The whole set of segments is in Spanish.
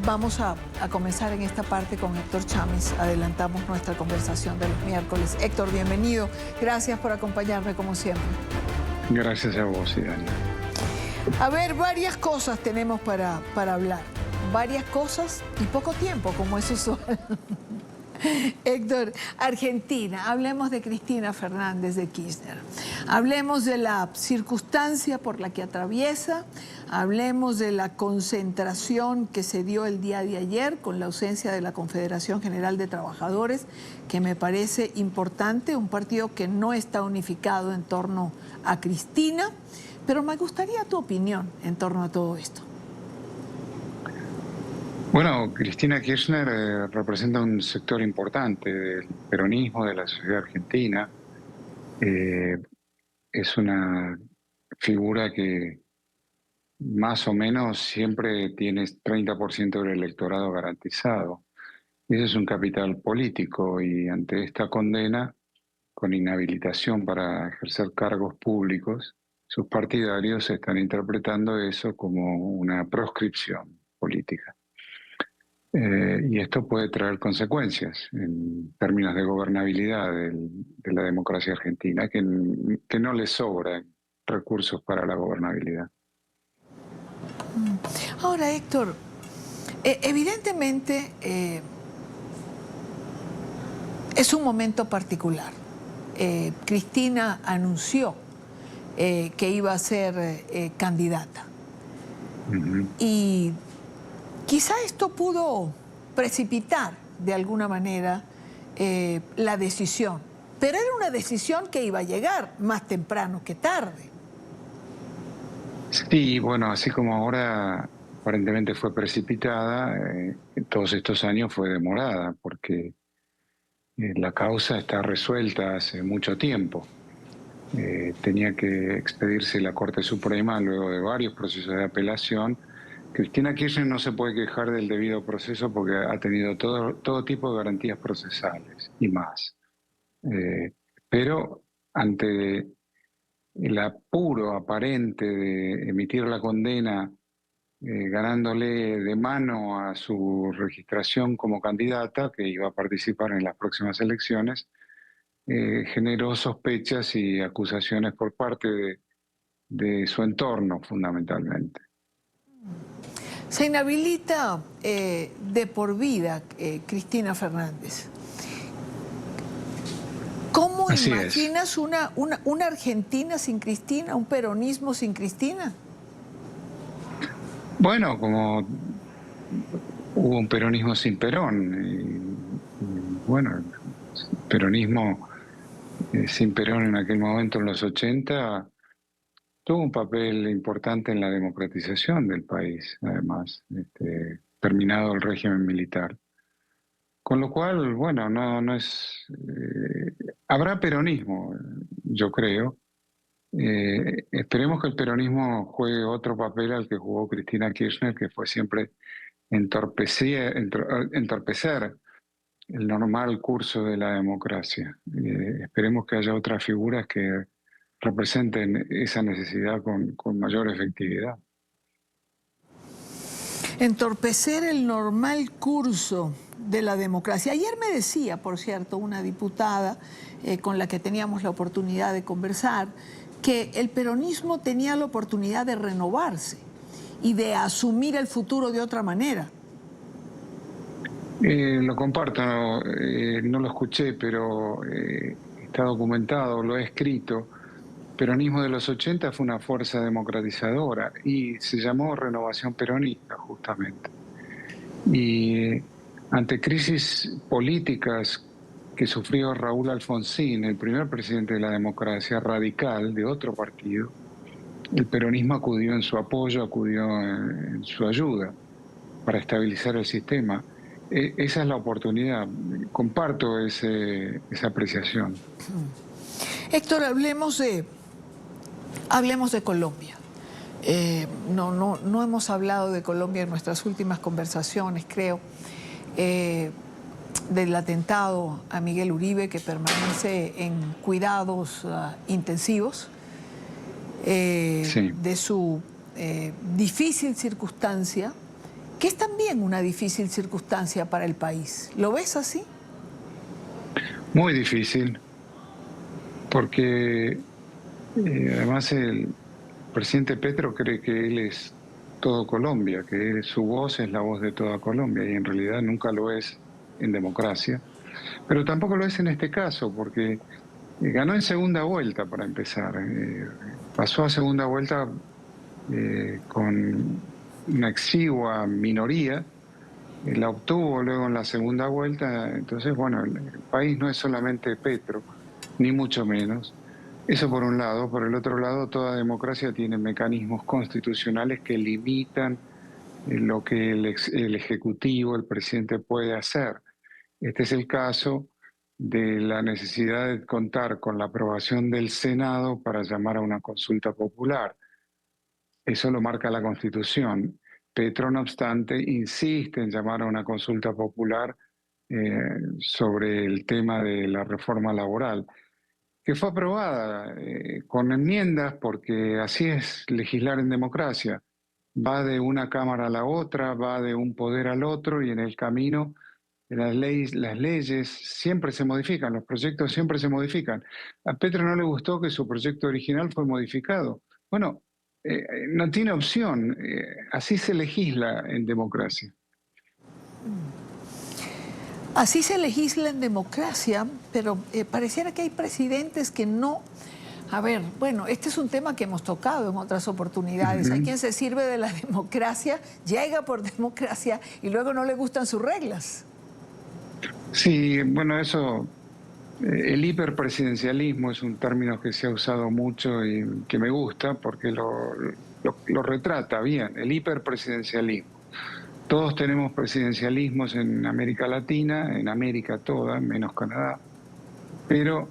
vamos a comenzar en esta parte con Héctor Chávez. Adelantamos nuestra conversación de los miércoles. Héctor, bienvenido. Gracias por acompañarme como siempre. Gracias a vos, Dani. A ver, varias cosas tenemos para hablar. Varias cosas y poco tiempo, como es usual. Héctor, Argentina, hablemos de Cristina Fernández de Kirchner. Hablemos de la circunstancia por la que atraviesa, hablemos de la concentración que se dio el día de ayer con la ausencia de la Confederación General de Trabajadores, que me parece importante, un partido que no está unificado en torno a Cristina, pero me gustaría tu opinión en torno a todo esto. Bueno, Cristina Kirchner representa un sector importante del peronismo, de la sociedad argentina. Es una figura que más o menos siempre tiene 30% del electorado garantizado. Ese es un capital político y ante esta condena, con inhabilitación para ejercer cargos públicos, sus partidarios están interpretando eso como una proscripción política. Y esto puede traer consecuencias en términos de gobernabilidad de la democracia argentina, que no le sobran recursos para la gobernabilidad. Ahora, Héctor, evidentemente es un momento particular. Cristina anunció que iba a ser candidata. Y quizá esto pudo precipitar de alguna manera la decisión, pero era una decisión que iba a llegar más temprano que tarde. Sí, bueno, así como ahora aparentemente fue precipitada, todos estos años fue demorada, porque la causa está resuelta hace mucho tiempo. Tenía que expedirse la Corte Suprema luego de varios procesos de apelación. Cristina Kirchner no se puede quejar del debido proceso porque ha tenido todo tipo de garantías procesales y más. Pero ante el apuro aparente de emitir la condena, ganándole de mano a su registración como candidata, que iba a participar en las próximas elecciones, generó sospechas y acusaciones por parte de su entorno, fundamentalmente. Se inhabilita de por vida Cristina Fernández. ¿Cómo Así imaginas una Argentina sin Cristina, un peronismo sin Cristina? Bueno, como hubo un peronismo sin Perón, y bueno, peronismo sin Perón en aquel momento, en los 80, tuvo un papel importante en la democratización del país, además, terminado el régimen militar. Con lo cual, bueno, no es... habrá peronismo, yo creo. Esperemos que el peronismo juegue otro papel al que jugó Cristina Kirchner, que fue siempre entorpecer el normal curso de la democracia. Esperemos que haya otras figuras que representen esa necesidad con mayor efectividad. Entorpecer el normal curso de la democracia. Ayer me decía, por cierto, una diputada con la que teníamos la oportunidad de conversar, que el peronismo tenía la oportunidad de renovarse y de asumir el futuro de otra manera. Lo comparto, no lo escuché, pero está documentado, lo he escrito. El peronismo de los 80 fue una fuerza democratizadora y se llamó Renovación Peronista, justamente. Y ante crisis políticas que sufrió Raúl Alfonsín, el primer presidente de la democracia radical de otro partido, el peronismo acudió en su apoyo, acudió en su ayuda para estabilizar el sistema. Esa es la oportunidad. Comparto esa apreciación. Héctor, hablemos de Colombia. No hemos hablado de Colombia en nuestras últimas conversaciones, creo, del atentado a Miguel Uribe, que permanece en cuidados intensivos, Sí. de su difícil circunstancia que es también una difícil circunstancia para el país. ¿Lo ves así? Muy difícil, porque además el presidente Petro cree que él es todo Colombia, que su voz es la voz de toda Colombia, y en realidad nunca lo es en democracia. Pero tampoco lo es en este caso, porque ganó en segunda vuelta para empezar. Pasó a segunda vuelta con una exigua minoría, la obtuvo luego en la segunda vuelta. Entonces, bueno, el país no es solamente Petro, ni mucho menos. Eso por un lado. Por el otro lado, toda democracia tiene mecanismos constitucionales que limitan lo que el Ejecutivo, el presidente puede hacer. Este es el caso de la necesidad de contar con la aprobación del Senado para llamar a una consulta popular. Eso lo marca la Constitución. Petro, no obstante, insiste en llamar a una consulta popular sobre el tema de la reforma laboral, que fue aprobada con enmiendas, porque así es legislar en democracia. Va de una cámara a la otra, va de un poder al otro, y en el camino las leyes siempre se modifican, los proyectos siempre se modifican. A Petro no le gustó que su proyecto original fue modificado. Bueno, no tiene opción, así se legisla en democracia. Así se legisla en democracia, pero pareciera que hay presidentes que no... A ver, bueno, este es un tema que hemos tocado en otras oportunidades. Hay quien se sirve de la democracia, llega por democracia y luego no le gustan sus reglas. Sí, bueno, eso, el hiperpresidencialismo es un término que se ha usado mucho y que me gusta porque lo retrata bien, el hiperpresidencialismo. Todos tenemos presidencialismos en América Latina, en América toda, menos Canadá, pero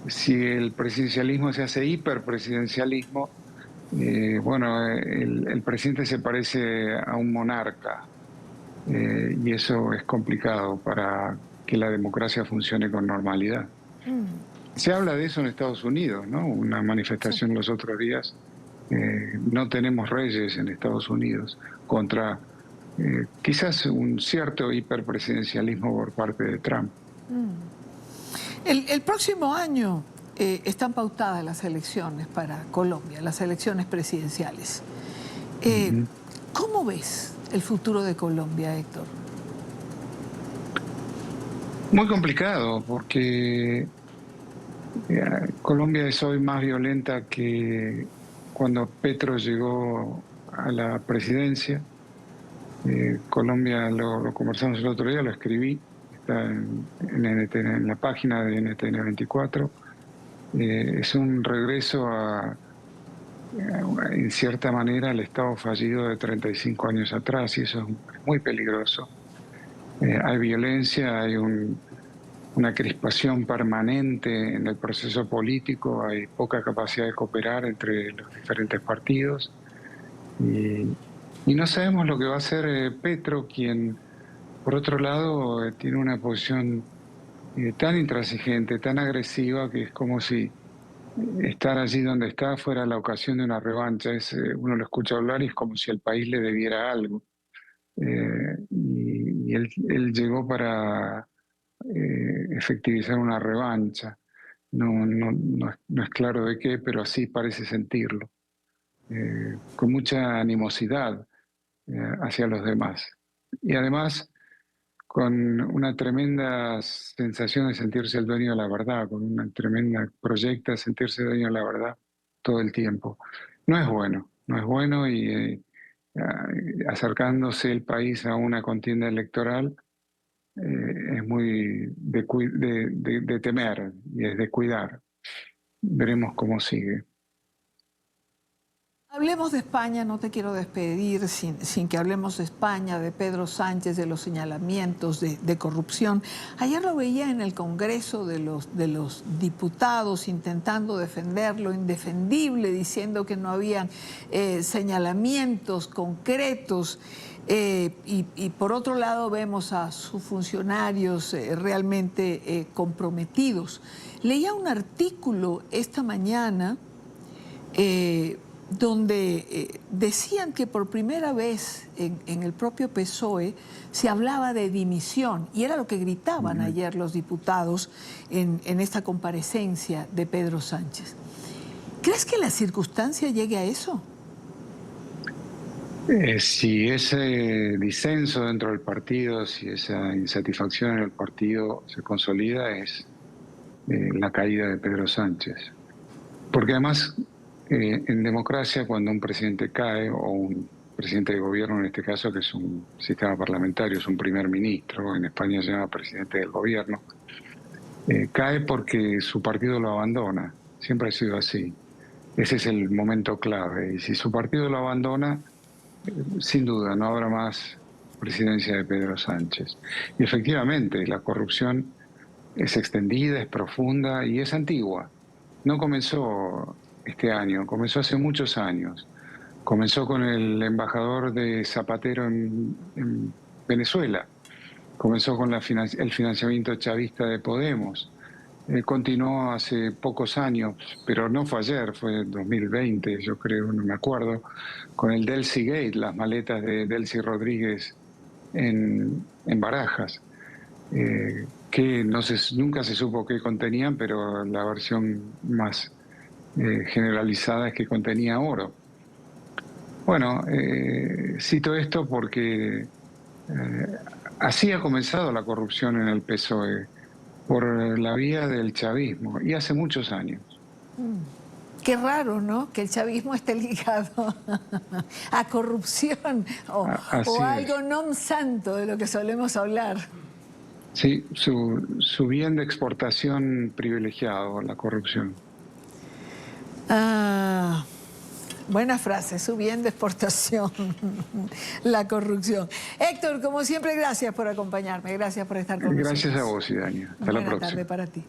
si el presidencialismo se hace hiperpresidencialismo, bueno, el presidente se parece a un monarca, y eso es complicado para que la democracia funcione con normalidad. Se habla de eso en Estados Unidos, ¿no? Una manifestación los otros días. No tenemos reyes en Estados Unidos contra quizás un cierto hiperpresidencialismo por parte de Trump. El próximo año están pautadas las elecciones para Colombia, las elecciones presidenciales. ¿Cómo ves el futuro de Colombia, Héctor? Muy complicado, porque Colombia es hoy más violenta que cuando Petro llegó a la presidencia. Colombia, lo conversamos el otro día, lo escribí, está en la página de NTN 24. Es un regreso en cierta manera, al estado fallido de 35 años atrás, y eso es muy peligroso. Hay violencia, hay una crispación permanente en el proceso político, hay poca capacidad de cooperar entre los diferentes partidos, y no sabemos lo que va a hacer Petro, quien, por otro lado, tiene una posición tan intransigente, tan agresiva, que es como si estar allí donde está fuera la ocasión de una revancha. Uno lo escucha hablar y es como si el país le debiera algo. Y él llegó para efectivizar una revancha. No es claro de qué, pero así parece sentirlo. Con mucha animosidad hacia los demás. Y además con una tremenda sensación de sentirse el dueño de la verdad, con una tremenda proyecta de sentirse dueño de la verdad todo el tiempo. No es bueno, no es bueno, y acercándose el país a una contienda electoral es muy de temer, y es de cuidar. Veremos cómo sigue. Hablemos de España, no te quiero despedir sin que hablemos de España, de Pedro Sánchez, de los señalamientos de corrupción. Ayer lo veía en el Congreso de los Diputados intentando defender lo indefendible, diciendo que no habían señalamientos concretos. Y por otro lado vemos a sus funcionarios realmente comprometidos. Leía un artículo esta mañana donde decían que por primera vez en el propio PSOE se hablaba de dimisión, y era lo que gritaban ayer los diputados en esta comparecencia de Pedro Sánchez. ¿Crees que la circunstancia llegue a eso? Si ese disenso dentro del partido, si esa insatisfacción en el partido se consolida, es la caída de Pedro Sánchez. Porque además, en democracia, cuando un presidente cae, o un presidente de gobierno en este caso, que es un sistema parlamentario, es un primer ministro, en España se llama presidente del gobierno, cae porque su partido lo abandona. Siempre ha sido así. Ese es el momento clave. Y si su partido lo abandona, sin duda no habrá más presidencia de Pedro Sánchez. Y efectivamente, la corrupción es extendida, es profunda y es antigua. No comenzó este año, comenzó hace muchos años. Comenzó con el embajador de Zapatero en Venezuela. Comenzó con el financiamiento chavista de Podemos. Continuó hace pocos años, pero no fue ayer, fue en 2020, yo creo, no me acuerdo, con el Delcy Gate, las maletas de Delcy Rodríguez en Barajas, que nunca se supo qué contenían, pero la versión más generalizada es que contenía oro. Bueno, cito esto porque así ha comenzado la corrupción en el PSOE, por la vía del chavismo, y hace muchos años. Qué raro, ¿no?, que el chavismo esté ligado a corrupción o algo non santo de lo que solemos hablar. Sí, su bien de exportación privilegiado, la corrupción. Buena frase, su bien de exportación, la corrupción. Héctor, como siempre, gracias por acompañarme, gracias por estar con nosotros. Gracias a vos, Idania. Hasta la próxima. Buena tarde para ti.